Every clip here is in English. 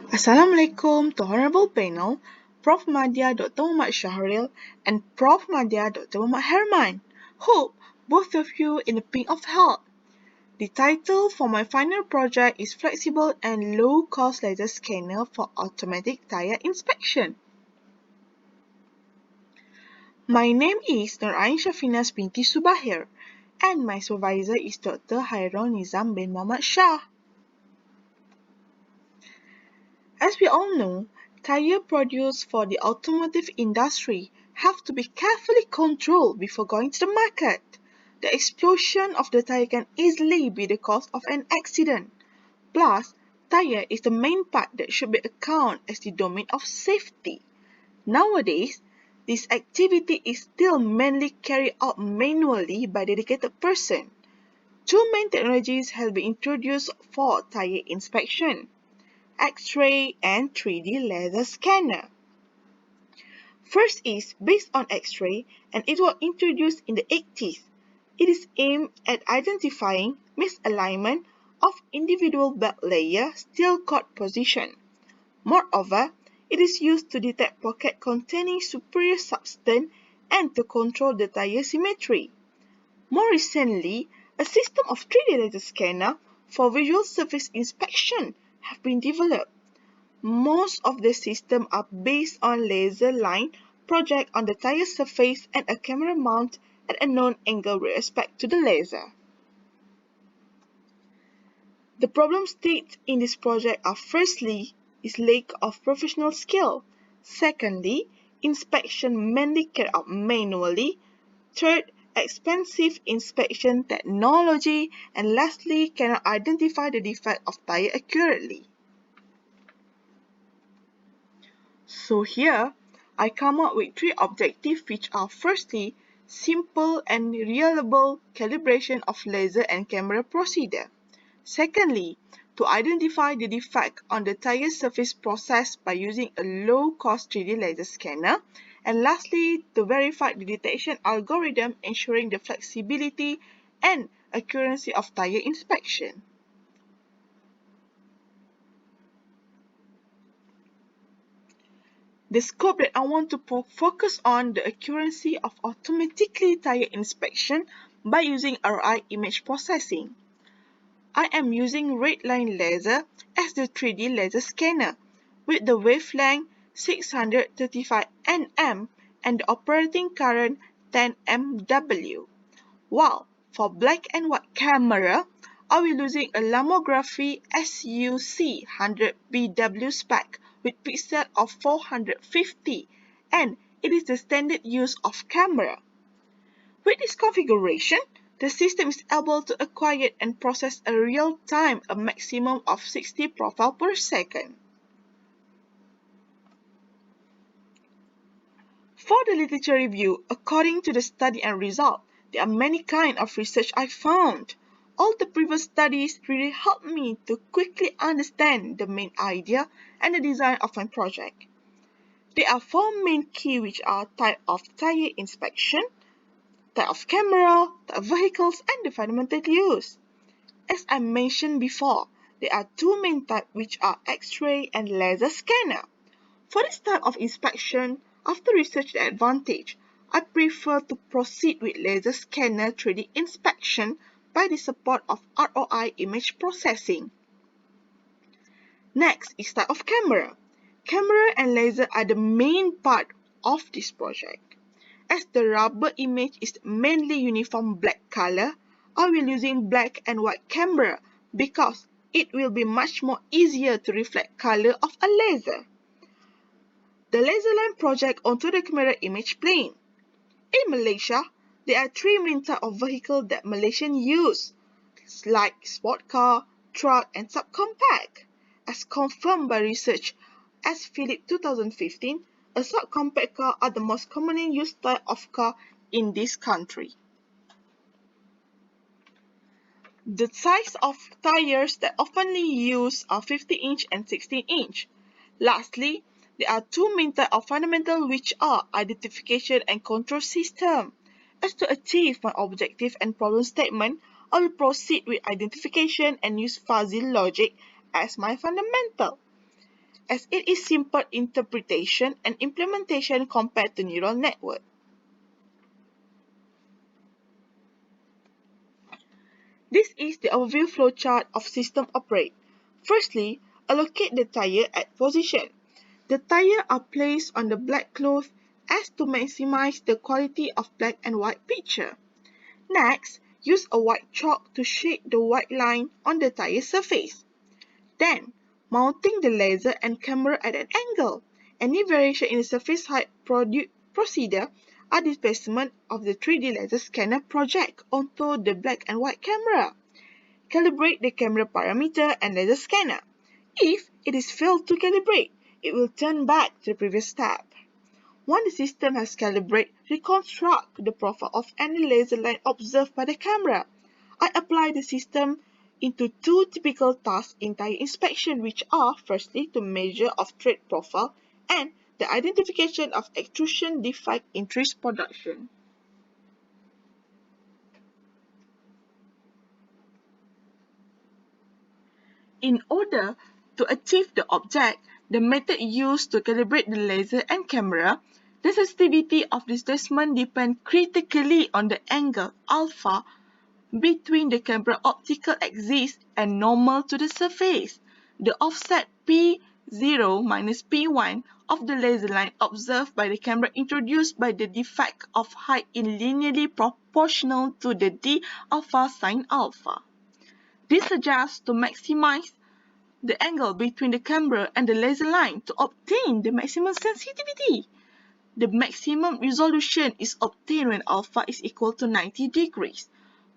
Assalamualaikum to Honorable Panel, Prof. Madya Dr. Muhammad Shahril and Prof. Madya Dr. Muhammad Herman. Hope both of you in the pink of health. The title for my final project is Flexible and Low-Cost Laser Scanner for Automatic Tire Inspection. My name is Nur Ain Shafinas binti Subahir and my supervisor is Dr. Hairul Nizam bin Muhammad Shah. As we all know, tires produced for the automotive industry have to be carefully controlled before going to the market. The explosion of the tire can easily be the cause of an accident. Plus, tire is the main part that should be accounted as the domain of safety. Nowadays, this activity is still mainly carried out manually by dedicated person. Two main technologies have been introduced for tire inspection: X-ray and 3D laser scanner. First is based on X-ray and it was introduced in the 80s. It is aimed at identifying misalignment of individual belt layer steel cord position. Moreover, it is used to detect pockets containing superior substance and to control the tire symmetry. More recently, a system of 3D laser scanner for visual surface inspection have been developed. Most of the systems are based on laser line project on the tire surface and a camera mount at a known angle with respect to the laser. The problem stated in this project are firstly, is lack of professional skill. Secondly, inspection mainly carried out manually. Third, expensive inspection technology. And lastly, cannot identify the defect of tire accurately. So here, I come up with three objectives which are firstly, simple and reliable calibration of laser and camera procedure. Secondly, to identify the defect on the tire surface process by using a low-cost 3D laser scanner. And lastly, to verify the detection algorithm ensuring the flexibility and accuracy of tire inspection. The scope that I want to focus on the accuracy of automatically tire inspection by using RI image processing. I am using red line laser as the 3D laser scanner with the wavelength 635 nm and the operating current 10 MW. While for black and white camera, I will using a Lomography SUC 100 BW spec with pixel of 450 and it is the standard use of camera. With this configuration, the system is able to acquire and process a real-time a maximum of 60 profile per second. For the literature review, according to the study and result, there are many kinds of research I found. All the previous studies really helped me to quickly understand the main idea and the design of my project. There are four main key which are type of tire inspection, type of camera, type of vehicles, and the fundamental use. As I mentioned before, there are two main types which are X-ray and laser scanner. For this type of inspection, after research the advantage, I prefer to proceed with laser scanner 3D inspection by the support of ROI image processing. Next is type of camera. Camera and laser are the main part of this project. As the rubber image is mainly uniform black color, I will using black and white camera because it will be much more easier to reflect color of a laser. The laser line project onto the camera image plane. In Malaysia, there are three main types of vehicle that Malaysians use, like sport car, truck, and subcompact. As confirmed by research as Philip 2015, a subcompact car are the most commonly used type of car in this country. The size of tires that oftenly used are 50-inch and 16-inch. Lastly, there are two main types of fundamental which are identification and control system. As to achieve my objective and problem statement, I will proceed with identification and use fuzzy logic as my fundamental. as it is simple interpretation and implementation compared to neural network. This is the overview flowchart of system operate. Firstly, allocate the tire at position. The tire are placed on the black cloth as to maximize the quality of black and white picture. Next, use a white chalk to shade the white line on the tire surface. Then, mounting the laser and camera at an angle. Any variation in the surface height procedure are displacement of the 3D laser scanner project onto the black and white camera. Calibrate the camera parameter and laser scanner. If it is failed to calibrate, it will turn back to the previous step. Once the system has calibrated, reconstruct the profile of any laser line observed by the camera. I apply the system into two typical tasks in tire inspection, which are firstly to measure of thread profile and the identification of extrusion defect in trees production. In order to achieve the object, the method used to calibrate the laser and camera, the sensitivity of displacement depends critically on the angle alpha between the camera optical axis and normal to the surface. The offset P0 minus P1 of the laser line observed by the camera introduced by the defect of height is linearly proportional to the d alpha sin alpha. This suggests to maximize the angle between the camera and the laser line to obtain the maximum sensitivity. The maximum resolution is obtained when alpha is equal to 90 degrees,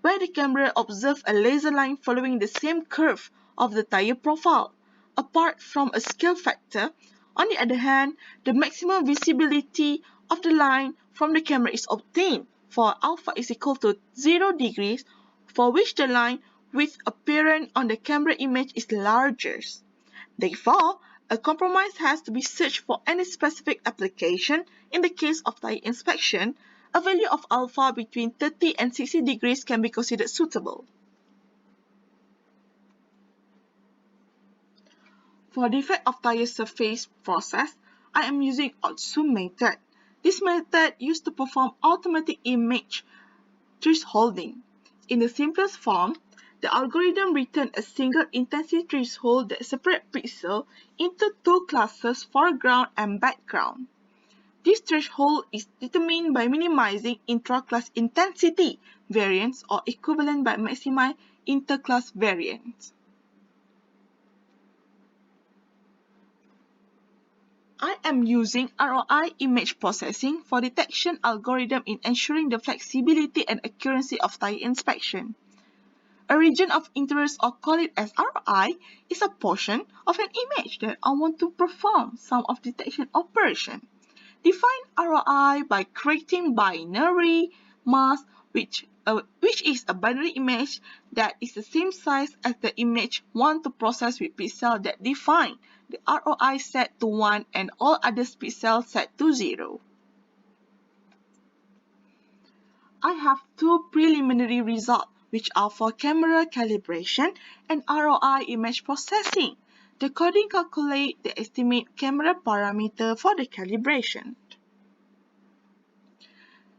where the camera observes a laser line following the same curve of the tire profile. Apart from a scale factor, on the other hand, the maximum visibility of the line from the camera is obtained for alpha is equal to 0 degrees, for which the line width apparent on the camera image is larger. Therefore, a compromise has to be searched for any specific application. In the case of tire inspection, a value of alpha between 30 and 60 degrees can be considered suitable. For defect of tire surface process, I am using Otsu method. This method used to perform automatic image thresholding. In the simplest form, the algorithm returns a single intensity threshold that separates pixels into two classes, foreground and background. This threshold is determined by minimizing intra-class intensity variance or equivalent by maximizing inter-class variance. I am using ROI image processing for detection algorithm in ensuring the flexibility and accuracy of tire inspection. A region of interest, or call it as ROI, is a portion of an image that I want to perform some of detection operation. Define ROI by creating binary mask, which is a binary image that is the same size as the image want to process with pixels that define the ROI set to 1 and all other pixels set to 0. I have two preliminary results, which are for camera calibration and ROI image processing. The coding calculates the estimate camera parameter for the calibration.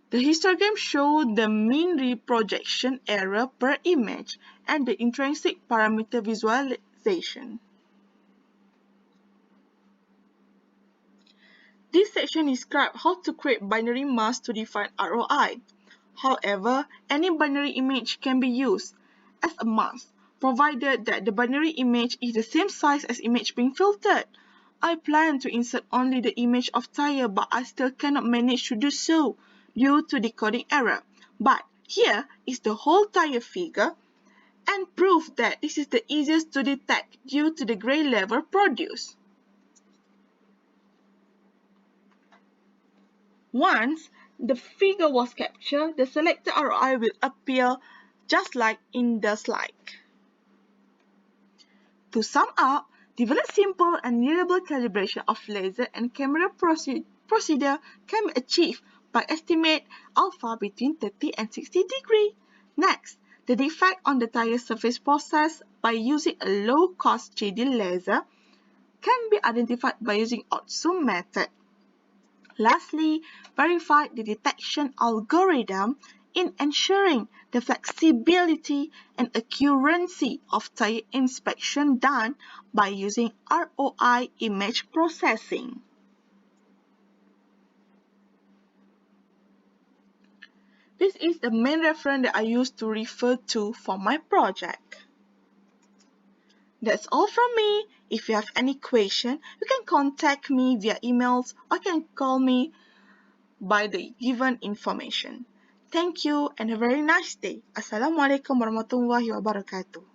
The histogram shows the mean reprojection error per image and the intrinsic parameter visualization. This section describes how to create binary mask to define ROI. However, any binary image can be used as a mask, provided that the binary image is the same size as image being filtered. I plan to insert only the image of tire, but I still cannot manage to do so due to decoding error. But here is the whole tire figure and proof that this is the easiest to detect due to the gray level produced. Once the figure was captured, the selected ROI will appear just like in the slide. To sum up, develop simple and reliable calibration of laser and camera procedure can be achieved by estimate alpha between 30 and 60 degrees. Next, the defect on the tire surface process by using a low-cost 3D laser can be identified by using OutZoom method. Lastly, verify the detection algorithm in ensuring the flexibility and accuracy of tire inspection done by using ROI image processing. This is the main reference that I use to refer to for my project. That's all from me. If you have any question, you can contact me via emails or can call me by the given information. Thank you and have a very nice day. Assalamualaikum warahmatullahi wabarakatuh.